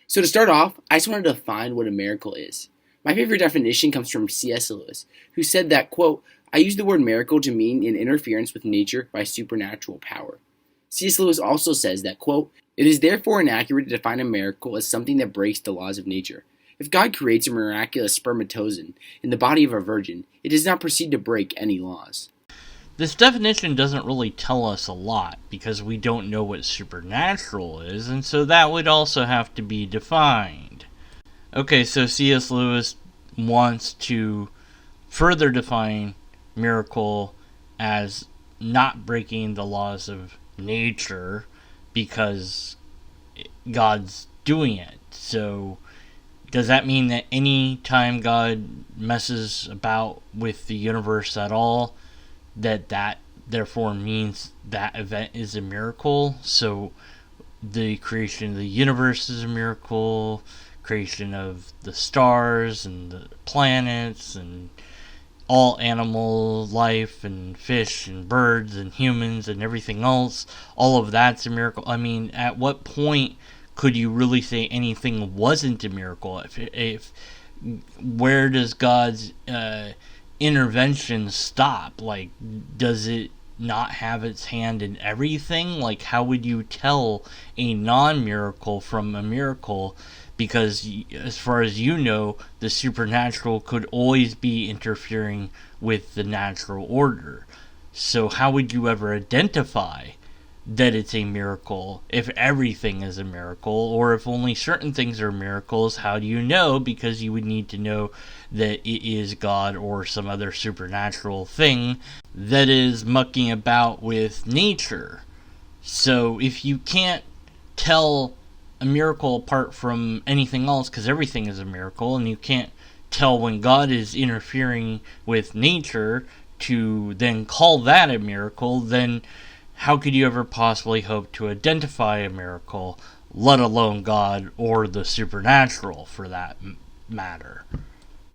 So to start off, I just wanted to define what a miracle is. My favorite definition comes from C.S. Lewis, who said that, quote, I use the word miracle to mean an interference with nature by supernatural power. C.S. Lewis also says that, quote, it is therefore inaccurate to define a miracle as something that breaks the laws of nature. If God creates a miraculous spermatozoon in the body of a virgin, it does not proceed to break any laws. This definition doesn't really tell us a lot because we don't know what supernatural is, and so that would also have to be defined. Okay, so C.S. Lewis wants to further define miracle as not breaking the laws of nature because God's doing it. So does that mean that any time God messes about with the universe at all, that therefore means that event is a miracle? So the creation of the universe is a miracle, creation of the stars and the planets and all animal life and fish and birds and humans and everything else, all of that's a miracle. I mean, at what point could you really say anything wasn't a miracle? If where does God's intervention stop? Like, does it not have its hand in everything? Like, how would you tell a non-miracle from a miracle? Because as far as you know, the supernatural could always be interfering with the natural order. So how would you ever identify that it's a miracle if everything is a miracle? Or if only certain things are miracles, how do you know? Because you would need to know that it is God or some other supernatural thing that is mucking about with nature. So if you can't tell a miracle apart from anything else, because everything is a miracle, and you can't tell when God is interfering with nature to then call that a miracle, then how could you ever possibly hope to identify a miracle, let alone God or the supernatural for that matter?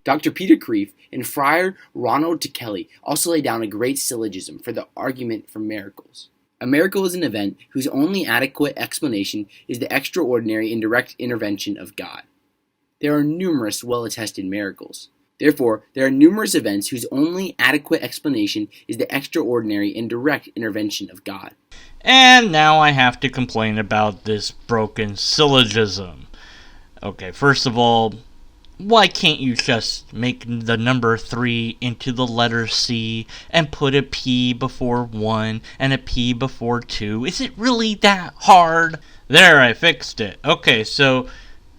Dr. Peter Kreeft and Friar Ronald T. Kelly also lay down a great syllogism for the argument for miracles. A miracle is an event whose only adequate explanation is the extraordinary and direct intervention of God. There are numerous well-attested miracles. Therefore, there are numerous events whose only adequate explanation is the extraordinary and direct intervention of God. And now I have to complain about this broken syllogism. Okay, first of all, why can't you just make the number 3 into the letter C and put a P before 1 and a P before 2? Is it really that hard? There, I fixed it. Okay, so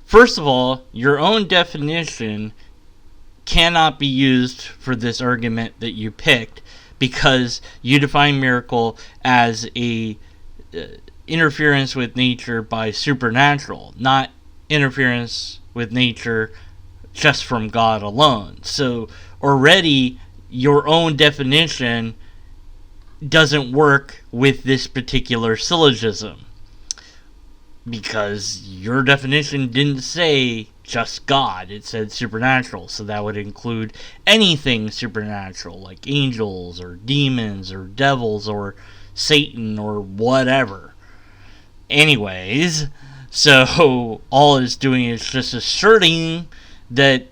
first of all, your own definition cannot be used for this argument that you picked because you define miracle as a interference with nature by supernatural, not interference with nature just from God alone. So already your own definition doesn't work with this particular syllogism because your definition didn't say just God, it said supernatural, so that would include anything supernatural like angels or demons or devils or Satan or whatever. Anyways, so all it's doing is just asserting that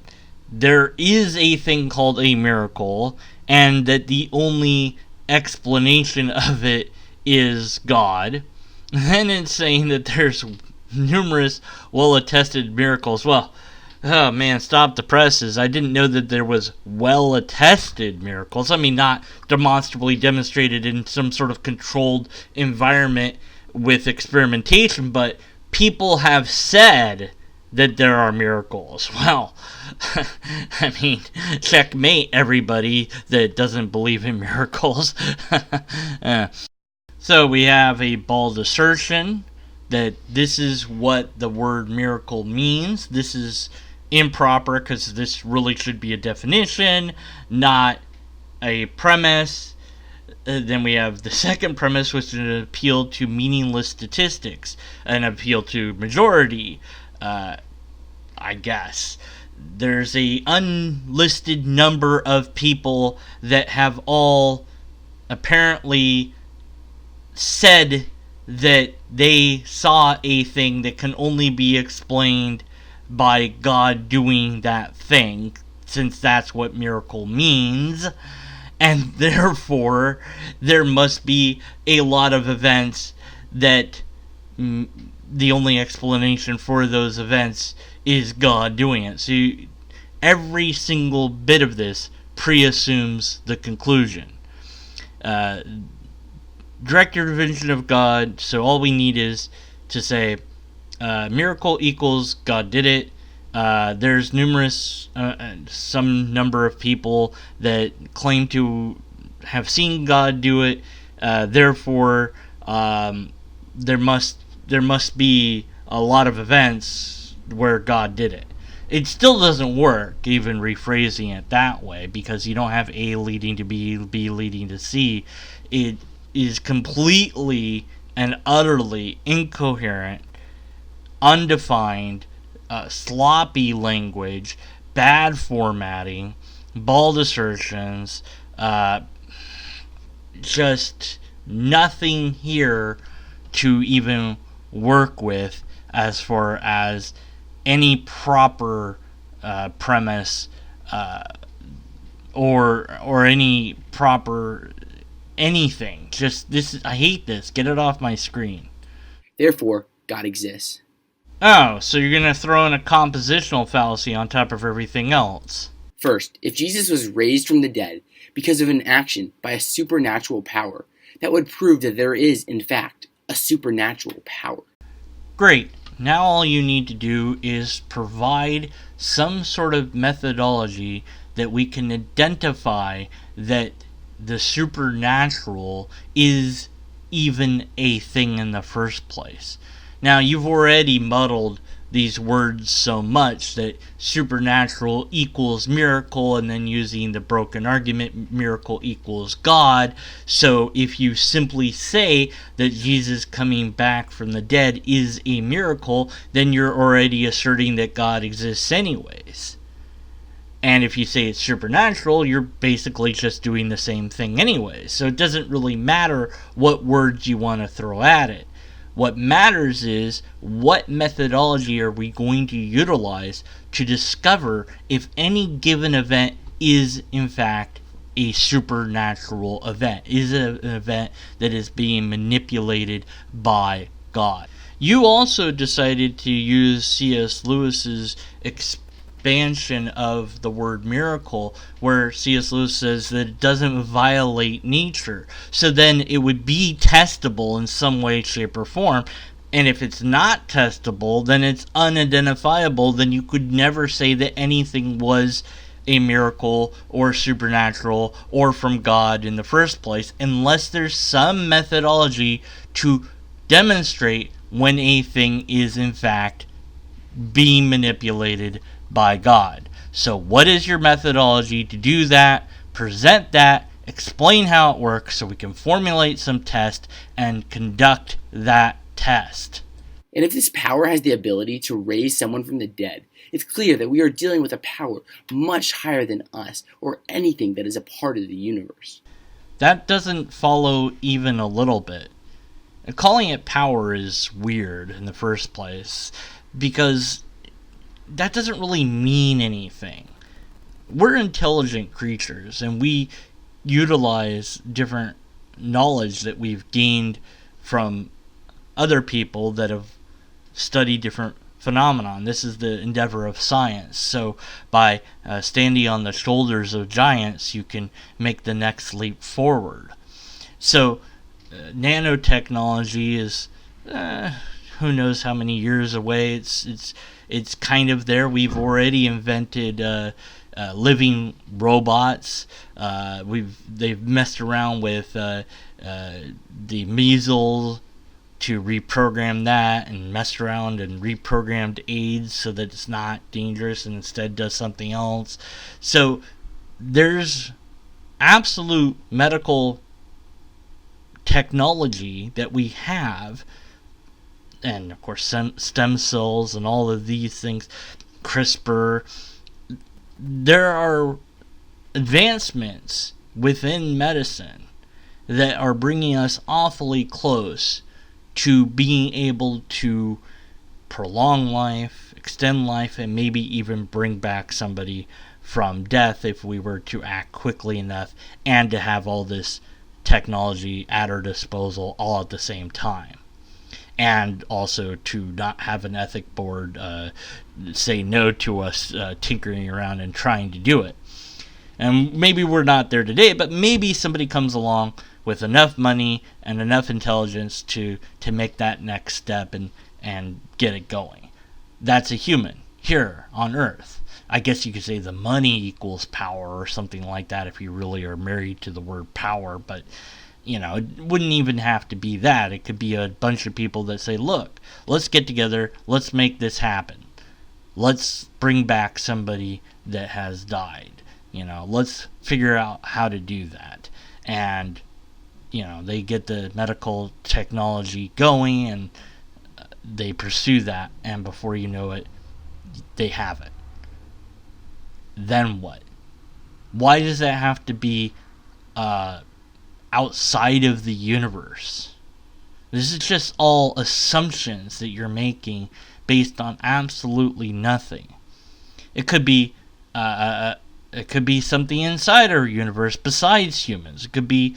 there is a thing called a miracle and that the only explanation of it is God. And then it's saying that there's numerous well-attested miracles. Well, oh man, stop the presses. I didn't know that there was well-attested miracles. I mean, not demonstrably demonstrated in some sort of controlled environment with experimentation, but people have said that there are miracles. Well, I mean, checkmate everybody that doesn't believe in miracles. So we have a bald assertion that this is what the word miracle means. This is improper because this really should be a definition, not a premise. Then we have the second premise, which is an appeal to meaningless statistics, an appeal to majority, I guess. There's a unlisted number of people that have all apparently said that they saw a thing that can only be explained by God doing that thing, since that's what miracle means, and therefore there must be a lot of events that the only explanation for those events is God doing it. So every single bit of this pre-assumes the conclusion. Direct your vision of God, so all we need is to say miracle equals God did it. There's some number of people that claim to have seen God do it. Therefore, there must be a lot of events where God did it. It still doesn't work, even rephrasing it that way, because you don't have A leading to B leading to C. It is completely and utterly incoherent, undefined, sloppy language, bad formatting, bald assertions, just nothing here to even work with as far as any proper premise or any proper anything. Just this. I hate this. Get it off my screen. Therefore, God exists. Oh, so you're going to throw in a compositional fallacy on top of everything else. First, if Jesus was raised from the dead because of an action by a supernatural power, that would prove that there is, in fact, a supernatural power. Great. Now all you need to do is provide some sort of methodology that we can identify that the supernatural is even a thing in the first place. Now, you've already muddled these words so much that supernatural equals miracle, and then using the broken argument, miracle equals God. So if you simply say that Jesus coming back from the dead is a miracle, then you're already asserting that God exists anyways. And if you say it's supernatural, you're basically just doing the same thing anyways. So it doesn't really matter what words you want to throw at it. What matters is what methodology are we going to utilize to discover if any given event is in fact a supernatural event, is it an event that is being manipulated by God. You also decided to use C.S. Lewis's expansion of the word miracle, where C.S. Lewis says that it doesn't violate nature. So then it would be testable in some way, shape, or form. And if it's not testable, then it's unidentifiable. Then you could never say that anything was a miracle or supernatural or from God in the first place, unless there's some methodology to demonstrate when a thing is in fact being manipulated by God. So what is your methodology to do that? Present that, explain how it works so we can formulate some test and conduct that test. And if this power has the ability to raise someone from the dead, it's clear that we are dealing with a power much higher than us or anything that is a part of the universe. That doesn't follow even a little bit. And calling it power is weird in the first place, because that doesn't really mean anything. We're intelligent creatures, and we utilize different knowledge that we've gained from other people that have studied different phenomenon. This is the endeavor of science. So by standing on the shoulders of giants, you can make the next leap forward. So nanotechnology is who knows how many years away. It's kind of there. We've already invented living robots. They've messed around with the measles to reprogram that, and messed around and reprogrammed AIDS so that it's not dangerous and instead does something else. So there's absolute medical technology that we have, and of course stem cells and all of these things, CRISPR. There are advancements within medicine that are bringing us awfully close to being able to prolong life, extend life, and maybe even bring back somebody from death if we were to act quickly enough, and to have all this technology at our disposal all at the same time. And also to not have an ethic board say no to us tinkering around and trying to do it. And maybe we're not there today, but maybe somebody comes along with enough money and enough intelligence to make that next step and get it going. That's a human here on Earth. I guess you could say the money equals power or something like that if you really are married to the word power, but it wouldn't even have to be that. It could be a bunch of people that say, look, let's get together, let's make this happen. Let's bring back somebody that has died. Let's figure out how to do that. And, they get the medical technology going and they pursue that, and before you know it, they have it. Then what? Why does that have to be outside of the universe? This is just all assumptions that you're making based on absolutely nothing. It could be something inside our universe besides humans. It could be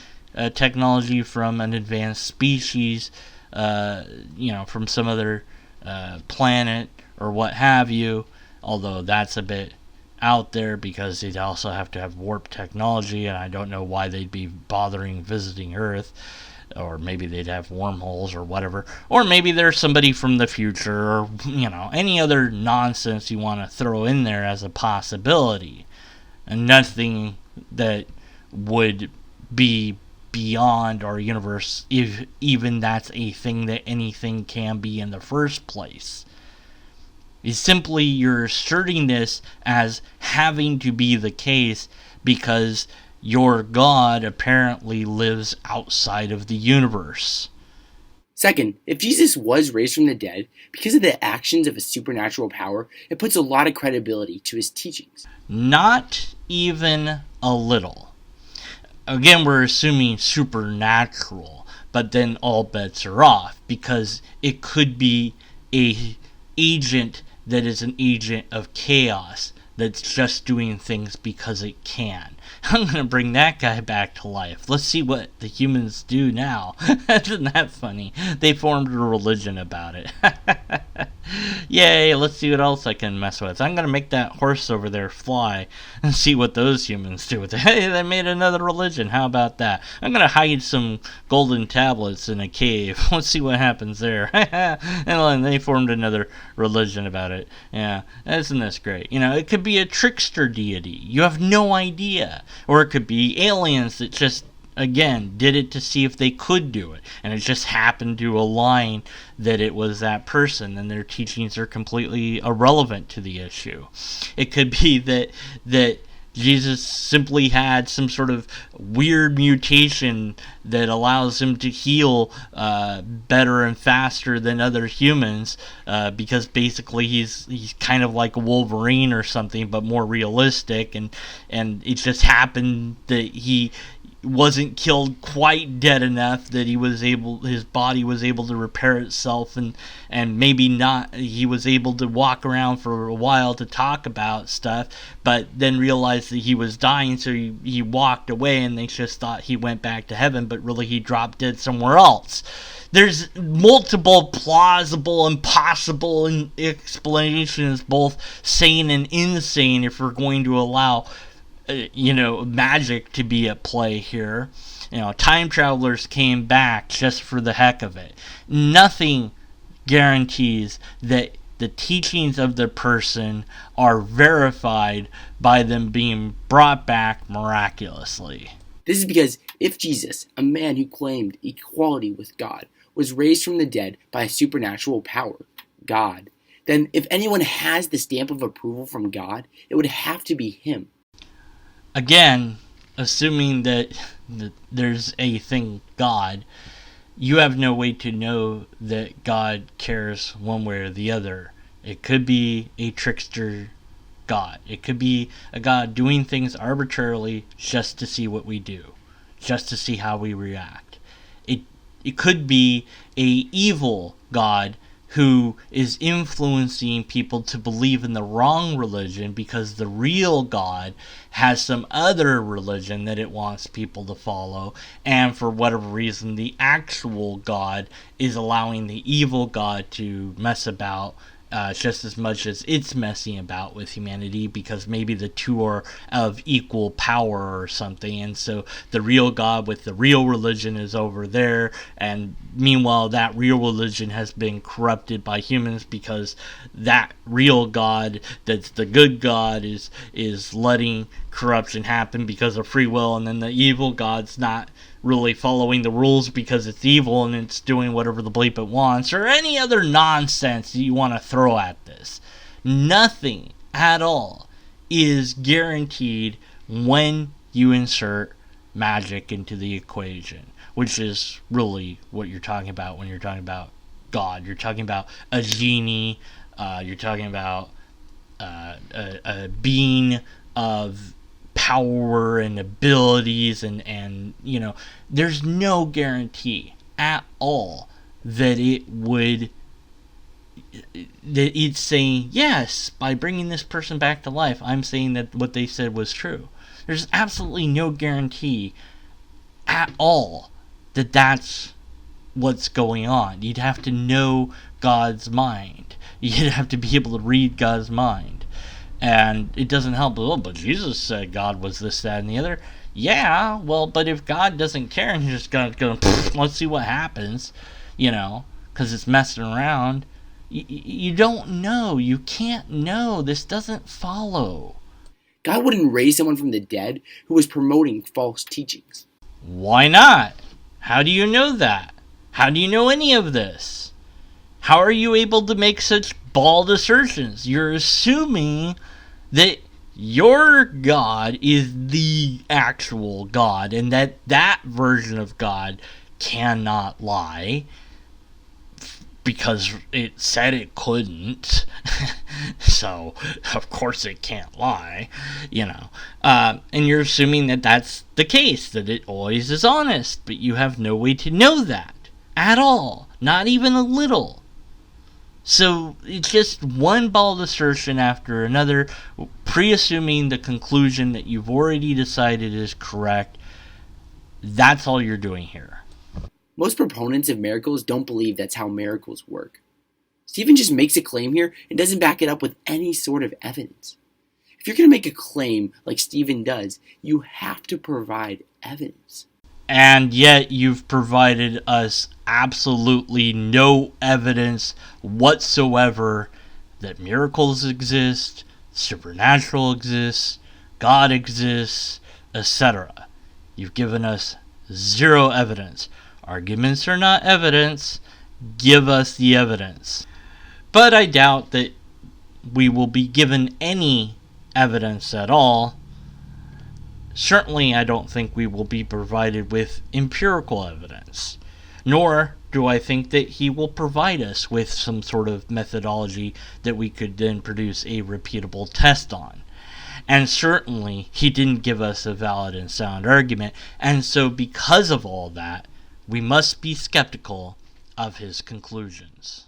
technology from an advanced species, from some other planet or what have you. Although that's a bit out there because they'd also have to have warp technology, and I don't know why they'd be bothering visiting Earth. Or maybe they'd have wormholes or whatever. Or maybe there's somebody from the future, or any other nonsense you want to throw in there as a possibility. And nothing that would be beyond our universe, if even that's a thing that anything can be in the first place. It's simply you're asserting this as having to be the case because your God apparently lives outside of the universe. Second, if Jesus was raised from the dead because of the actions of a supernatural power, it puts a lot of credibility to his teachings. Not even a little. Again, we're assuming supernatural, but then all bets are off because it could be a agent that is an agent of chaos that's just doing things because it can. I'm going to bring that guy back to life. Let's see what the humans do now. Isn't that funny? They formed a religion about it. Yay, let's see what else I can mess with. I'm going to make that horse over there fly and see what those humans do with it. Hey, they made another religion. How about that? I'm going to hide some golden tablets in a cave. Let's see what happens there. And then they formed another religion about it. Yeah, isn't this great? It could be a trickster deity. You have no idea. Or it could be aliens that just, again, did it to see if they could do it. And it just happened to align that it was that person, and their teachings are completely irrelevant to the issue. It could be that Jesus simply had some sort of weird mutation that allows him to heal better and faster than other humans, because basically he's kind of like a Wolverine or something, but more realistic, and it just happened that he wasn't killed quite dead enough that his body was able to repair itself, and maybe not, he was able to walk around for a while to talk about stuff, but then realized that he was dying, so he walked away, and they just thought he went back to heaven, but really he dropped dead somewhere else. There's multiple plausible and possible explanations, both sane and insane, if we're going to allow magic to be at play here. Time travelers came back just for the heck of it. Nothing guarantees that the teachings of the person are verified by them being brought back miraculously. This is because if Jesus, a man who claimed equality with God, was raised from the dead by a supernatural power, God, then if anyone has the stamp of approval from God, it would have to be him. Again, assuming that there's a thing, God, you have no way to know that God cares one way or the other. It could be a trickster God. It could be a God doing things arbitrarily just to see what we do, just to see how we react. It could be a evil God who is influencing people to believe in the wrong religion because the real God has some other religion that it wants people to follow, and for whatever reason the actual God is allowing the evil God to mess about just as much as it's messing about with humanity, because maybe the two are of equal power or something, and so the real God with the real religion is over there, and meanwhile that real religion has been corrupted by humans because that real God that's the good God is letting corruption happen because of free will, and then the evil God's not really following the rules because it's evil and it's doing whatever the bleep it wants, or any other nonsense that you want to throw at this. Nothing at all is guaranteed when you insert magic into the equation, which is really what you're talking about when you're talking about God. You're talking about a genie, you're talking about a being of power and abilities, and you know, there's no guarantee at all that it's saying, yes, by bringing this person back to life, I'm saying that what they said was true. There's absolutely no guarantee at all that that's what's going on. You'd have to know God's mind. You'd have to be able to read God's mind. And it doesn't help, oh, but Jesus said God was this, that, and the other. Yeah, well, but if God doesn't care and he's just going to let's see what happens, you know, because it's messing around, you don't know. You can't know. This doesn't follow. God wouldn't raise someone from the dead who was promoting false teachings. Why not? How do you know that? How do you know any of this? How are you able to make such bald assertions? You're assuming that your God is the actual God, and that version of God cannot lie because it said it couldn't. So of course it can't lie, you know. And you're assuming that that's the case, that it always is honest, but you have no way to know that at all, not even a little. So it's just one bald assertion after another, pre-assuming the conclusion that you've already decided is correct. That's all you're doing here. Most proponents of miracles don't believe that's how miracles work. Stephen just makes a claim here and doesn't back it up with any sort of evidence. If you're going to make a claim like Stephen does, you have to provide evidence. And yet you've provided us absolutely no evidence whatsoever that miracles exist, supernatural exists, God exists, etc. You've given us zero evidence. Arguments are not evidence. Give us the evidence. But I doubt that we will be given any evidence at all. Certainly, I don't think we will be provided with empirical evidence, nor do I think that he will provide us with some sort of methodology that we could then produce a repeatable test on. And certainly, he didn't give us a valid and sound argument, and so because of all that, we must be skeptical of his conclusions.